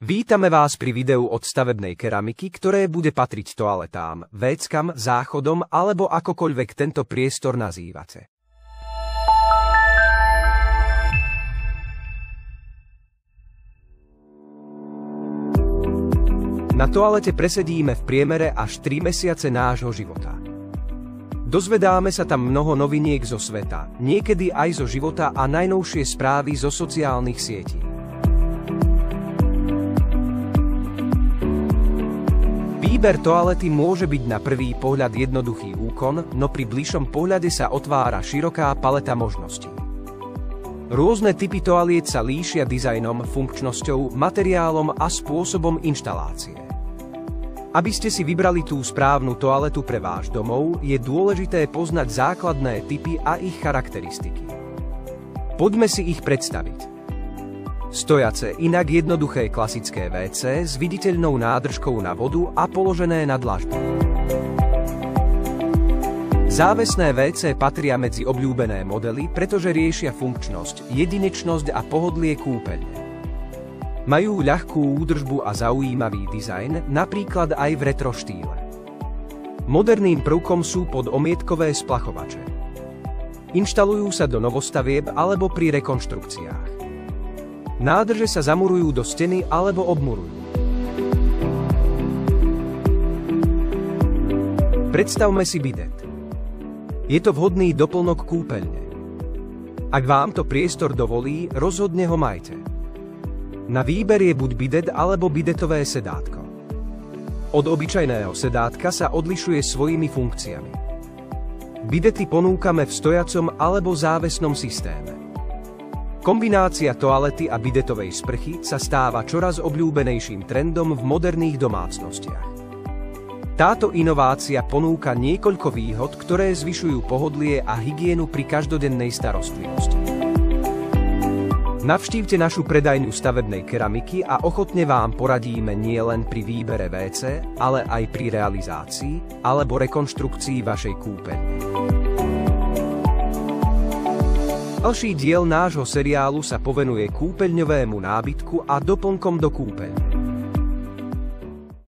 Vítame vás pri videu od stavebnej keramiky, ktoré bude patriť toaletám, véckam, záchodom alebo akokoľvek tento priestor nazývate. Na toalete presedíme v priemere až 3 mesiace nášho života. Dozvedáme sa tam mnoho noviniek zo sveta, niekedy aj zo života a najnovšie správy zo sociálnych sietí. Výber toalety môže byť na prvý pohľad jednoduchý úkon, no pri bližšom pohľade sa otvára široká paleta možností. Rôzne typy toaliet sa líšia dizajnom, funkčnosťou, materiálom a spôsobom inštalácie. Aby ste si vybrali tú správnu toaletu pre váš domov, je dôležité poznať základné typy a ich charakteristiky. Poďme si ich predstaviť. Stojace, inak jednoduché klasické WC s viditeľnou nádržkou na vodu a položené na dlažbu. Závesné WC patria medzi obľúbené modely, pretože riešia funkčnosť, jedinečnosť a pohodlie kúpeľne. Majú ľahkú údržbu a zaujímavý dizajn, napríklad aj v retro štýle. Moderným prvkom sú podomietkové splachovače. Inštalujú sa do novostavieb alebo pri rekonštrukciách. Nádrže sa zamurujú do steny alebo obmurujú. Predstavme si bidet. Je to vhodný doplnok kúpeľne. Ak vám to priestor dovolí, rozhodne ho majte. Na výber je buď bidet alebo bidetové sedátko. Od obyčajného sedátka sa odlišuje svojimi funkciami. Bidety ponúkame v stojacom alebo závesnom systéme. Kombinácia toalety a bidetovej sprchy sa stáva čoraz obľúbenejším trendom v moderných domácnostiach. Táto inovácia ponúka niekoľko výhod, ktoré zvyšujú pohodlie a hygienu pri každodennej starostlivosti. Navštívte našu predajňu stavebnej keramiky a ochotne vám poradíme nielen pri výbere WC, ale aj pri realizácii alebo rekonštrukcii vašej kúpeľne. Ďalší diel nášho seriálu sa povenuje kúpeľňovému nábytku a doplnkom do kúpeľne.